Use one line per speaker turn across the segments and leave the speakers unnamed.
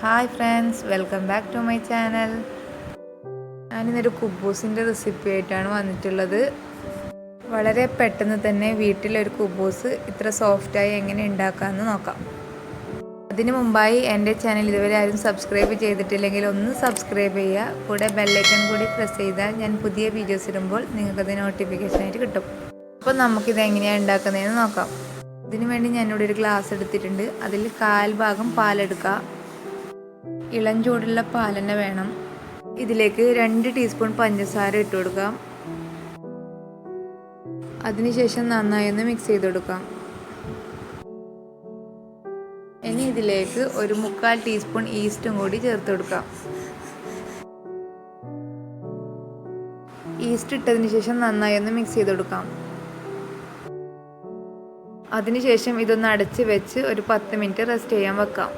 Hi friends, welcome back to my channel. ഞാനിന്നൊരു കുബൂസിൻ്റെ recipe ആയിട്ടാണ് വന്നിട്ടുള്ളത്. വളരെ പെട്ടെന്ന് തന്നെ വീട്ടിലൊരു കുബൂസ് ഇത്ര സോഫ്റ്റായി എങ്ങനെ ഉണ്ടാക്കാമെന്ന് നോക്കാം. അതിനു മുമ്പായി എൻ്റെ ചാനൽ ഇതുവരെ ആരും സബ്സ്ക്രൈബ് ചെയ്തിട്ടില്ലെങ്കിൽ ഒന്ന് സബ്സ്ക്രൈബ് ചെയ്യുക. കൂടെ ബെല്ലൈക്കൺ കൂടി പ്രസ് ചെയ്താൽ ഞാൻ പുതിയ വീഡിയോസ് ഇടുമ്പോൾ നിങ്ങൾക്കത് നോട്ടിഫിക്കേഷനായിട്ട് കിട്ടും. അപ്പോൾ നമുക്കിത് എങ്ങനെയാണ് ഉണ്ടാക്കുന്നതെന്ന് നോക്കാം. ഇതിനു വേണ്ടി ഞാനിവിടെ ഒരു ഗ്ലാസ് എടുത്തിട്ടുണ്ട്. അതിൽ 1/4 ഭാഗം പാലെടുക്കുക. ഇളം ചൂടുള്ള പാൽ തന്നെ വേണം. ഇതിലേക്ക് 2 ടീസ്പൂൺ പഞ്ചസാര ഇട്ട് കൊടുക്കാം. അതിനുശേഷം നന്നായി ഒന്ന് മിക്സ് ചെയ്ത് കൊടുക്കാം. ഇനി ഇതിലേക്ക് ഒരു 1/4 ടീസ്പൂൺ ഈസ്റ്റും കൂടി ചേർത്ത് കൊടുക്കാം. ഈസ്റ്റ് ഇട്ടതിന് ശേഷം നന്നായി ഒന്ന് മിക്സ് ചെയ്ത് കൊടുക്കാം. അതിനുശേഷം ഇതൊന്ന് അടച്ച് വെച്ച് ഒരു 10 മിനിറ്റ് റെസ്റ്റ് ചെയ്യാൻ വെക്കാം.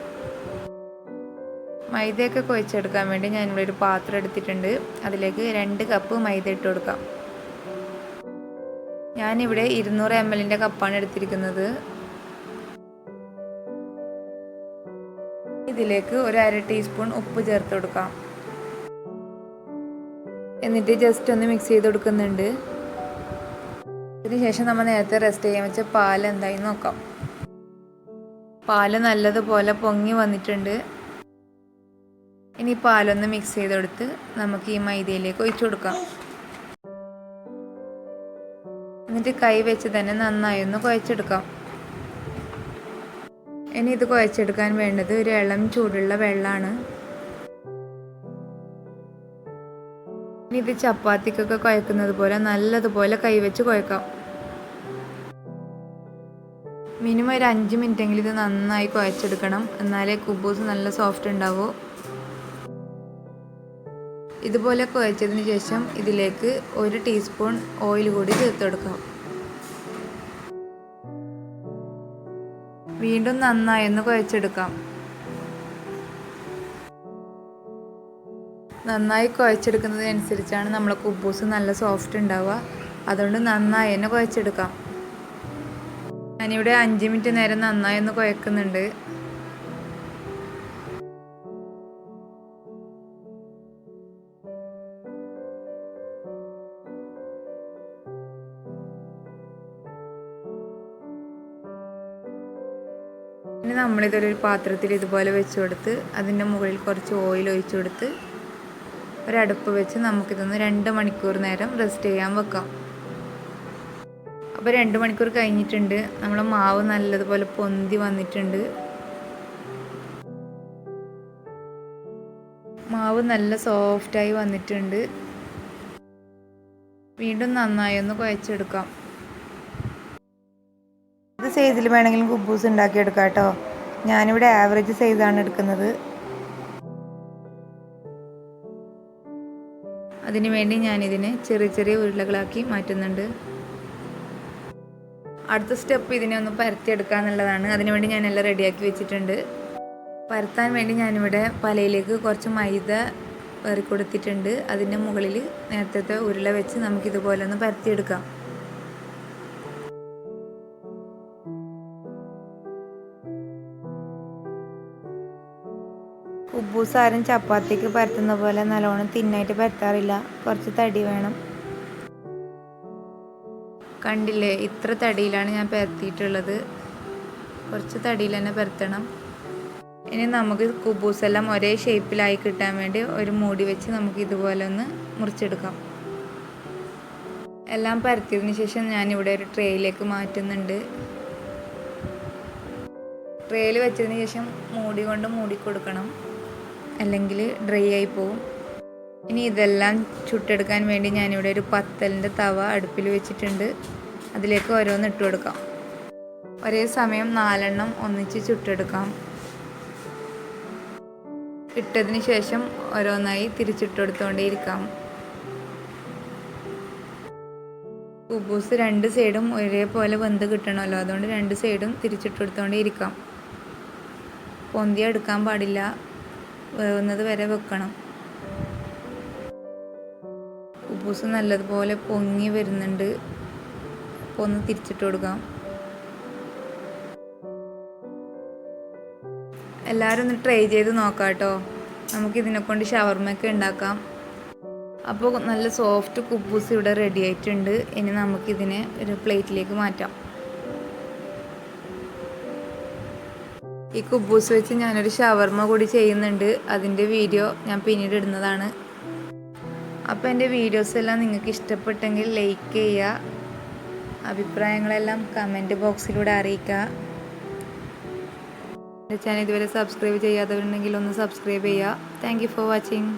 മൈദയൊക്കെ കുഴച്ചെടുക്കാൻ വേണ്ടി ഞാനിവിടെ ഒരു പാത്രം എടുത്തിട്ടുണ്ട്. അതിലേക്ക് 2 കപ്പ് മൈദ ഇട്ട് കൊടുക്കാം. ഞാനിവിടെ 200 ml കപ്പാണ് എടുത്തിരിക്കുന്നത്. ഇതിലേക്ക് ഒരു 1/2 ടീസ്പൂൺ ഉപ്പ് ചേർത്ത് കൊടുക്കാം. എന്നിട്ട് ജസ്റ്റ് ഒന്ന് മിക്സ് ചെയ്ത് കൊടുക്കുന്നുണ്ട്. അതിനുശേഷം നമ്മൾ നേരത്തെ റെസ്റ്റ് ചെയ്യാൻ വെച്ച പാൽ എന്തായി നോക്കാം. പാല് നല്ലതുപോലെ പൊങ്ങി വന്നിട്ടുണ്ട്. ഇനി പാലൊന്ന് മിക്സ് ചെയ്തെടുത്ത് നമുക്ക് ഈ മൈദയിലേക്ക് ഒഴിച്ചു കൊടുക്കാം. എന്നിട്ട് കൈ വെച്ച് തന്നെ നന്നായി ഒന്ന് കുഴച്ചെടുക്കാം. ഇനി ഇത് കുഴച്ചെടുക്കാൻ വേണ്ടത് ഒരു ഇളം ചൂടുള്ള വെള്ളമാണ്. ഇനി ഇത് ചപ്പാത്തിക്കൊക്കെ കുഴക്കുന്നത് പോലെ നല്ലതുപോലെ കൈവച്ച് കുഴക്കാം. മിനിമം ഒരു 5 മിനിറ്റെങ്കിലും ഇത് നന്നായി കുഴച്ചെടുക്കണം. എന്നാലേ കുബൂസ് നല്ല സോഫ്റ്റ് ഉണ്ടാവൂ. ഇതുപോലെ കുഴച്ചതിന് ശേഷം ഇതിലേക്ക് 1 ടീസ്പൂൺ ഓയിൽ കൂടി ചേർത്ത് കൊടുക്കാം. വീണ്ടും നന്നായി ഒന്ന് കുഴച്ചെടുക്കാം. നന്നായി കുഴച്ചെടുക്കുന്നതിനനുസരിച്ചാണ് നമ്മളെ കുബൂസ് നല്ല സോഫ്റ്റ് ഉണ്ടാവുക. അതുകൊണ്ട് നന്നായി തന്നെ കുഴച്ചെടുക്കാം. ഞാനിവിടെ 5 മിനിറ്റ് നേരം നന്നായി ഒന്ന് കുഴക്കുന്നുണ്ട്. ഇനി നമ്മളിതൊരു പാത്രത്തിൽ ഇതുപോലെ വെച്ച് കൊടുത്ത് അതിൻ്റെ മുകളിൽ കുറച്ച് ഓയിൽ ഒഴിച്ചു കൊടുത്ത് ഒരടുപ്പ് വെച്ച് നമുക്കിതൊന്ന് 2 മണിക്കൂർ നേരം റെസ്റ്റ് ചെയ്യാൻ വെക്കാം. അപ്പോൾ 2 മണിക്കൂർ കഴിഞ്ഞിട്ടുണ്ട്. നമ്മളെ മാവ് നല്ലതുപോലെ പൊന്തി വന്നിട്ടുണ്ട്. മാവ് നല്ല സോഫ്റ്റായി വന്നിട്ടുണ്ട്. വീണ്ടും നന്നായി ഒന്ന് കുഴച്ചെടുക്കാം. ഇത് സൈസിൽ വേണമെങ്കിലും കുബൂസ് ഉണ്ടാക്കിയെടുക്കാം കേട്ടോ. ഞാനിവിടെ ആവറേജ് സൈസാണ് എടുക്കുന്നത്. അതിനു വേണ്ടി ഞാനിതിനെ ചെറിയ ചെറിയ ഉരുളകളാക്കി മാറ്റുന്നുണ്ട്. അടുത്ത സ്റ്റെപ്പ് ഇതിനെ ഒന്ന് പരത്തിയെടുക്കുക എന്നുള്ളതാണ്. അതിനുവേണ്ടി ഞാനെല്ലാം റെഡിയാക്കി വെച്ചിട്ടുണ്ട്. പരത്താൻ വേണ്ടി ഞാനിവിടെ പലയിലേക്ക് കുറച്ച് മൈദ ഏറി കൊടുത്തിട്ടുണ്ട്. അതിൻ്റെ മുകളിൽ നേരത്തെ ഉരുള വെച്ച് നമുക്കിതുപോലെ ഒന്ന് പരത്തിയെടുക്കാം. കുബൂസ് ആരും ചപ്പാത്തിക്ക് പരത്തുന്ന പോലെ നല്ലോണം തിന്നായിട്ട് പരത്താറില്ല. കുറച്ച് തടി വേണം. കണ്ടില്ലേ, ഇത്ര തടിയിലാണ് ഞാൻ പരത്തിയിട്ടുള്ളത്. കുറച്ച് തടിയിൽ തന്നെ പരത്തണം. ഇനി നമുക്ക് കുബൂസ് എല്ലാം ഒരേ ഷേപ്പിലായി കിട്ടാൻ വേണ്ടി ഒരു മൂടി വെച്ച് നമുക്ക് ഇതുപോലെ ഒന്ന് മുറിച്ചെടുക്കാം. എല്ലാം പരത്തിയതിന് ശേഷം ഞാനിവിടെ ഒരു ട്രേയിലേക്ക് മാറ്റുന്നുണ്ട്. ട്രേയിൽ വെച്ചതിന് ശേഷം മൂടി കൊണ്ട് മൂടിക്കൊടുക്കണം, അല്ലെങ്കിൽ ഡ്രൈ ആയി പോവും. ഇനി ഇതെല്ലാം ചുട്ടെടുക്കാൻ വേണ്ടി ഞാനിവിടെ ഒരു പത്തലിൻ്റെ തവ അടുപ്പിൽ വെച്ചിട്ടുണ്ട്. അതിലേക്ക് ഓരോന്ന് ഇട്ട് കൊടുക്കാം. ഒരേ സമയം 4 എണ്ണം ഒന്നിച്ച് ചുട്ടെടുക്കാം. ഇട്ടതിന് ശേഷം ഓരോന്നായി തിരിച്ചിട്ട് കൊടുത്തുകൊണ്ടേയിരിക്കാം. കുബൂസ് 2 സൈഡും ഒരേപോലെ വെന്ത് കിട്ടണമല്ലോ. അതുകൊണ്ട് 2 സൈഡും തിരിച്ചിട്ട് കൊടുത്തുകൊണ്ടേയിരിക്കാം. പൊന്തി എടുക്കാൻ പാടില്ല. വേവുന്നത് വരെ വെക്കണം. കുബൂസ് നല്ലതുപോലെ പൊങ്ങി വരുന്നുണ്ട്. അപ്പോൾ ഒന്ന് തിരിച്ചിട്ട് കൊടുക്കാം. എല്ലാവരും ഒന്ന് ട്രൈ ചെയ്ത് നോക്കാം കേട്ടോ. നമുക്കിതിനെ കൊണ്ട് ഷവർമ്മയൊക്കെ ഉണ്ടാക്കാം. അപ്പോൾ നല്ല സോഫ്റ്റ് കുബൂസ് ഇവിടെ റെഡി ആയിട്ടുണ്ട്. ഇനി നമുക്കിതിനെ ഒരു പ്ലേറ്റിലേക്ക് മാറ്റാം. ഈ കുബൂസ് വെച്ച് ഞാനൊരു ഷവർമ്മ കൂടി ചെയ്യുന്നുണ്ട്. അതിൻ്റെ വീഡിയോ ഞാൻ പിന്നീട് ഇടുന്നതാണ്. അപ്പോൾ എൻ്റെ വീഡിയോസ് എല്ലാം നിങ്ങൾക്ക് ഇഷ്ടപ്പെട്ടെങ്കിൽ ലൈക്ക് ചെയ്യുക, അഭിപ്രായങ്ങളെല്ലാം കമൻറ്റ് ബോക്സിലൂടെ അറിയിക്കുക. എൻ്റെ ചാനൽ ഇതുവരെ സബ്സ്ക്രൈബ് ചെയ്യാത്തവരുണ്ടെങ്കിൽ ഒന്ന് സബ്സ്ക്രൈബ് ചെയ്യുക. Thank you for watching.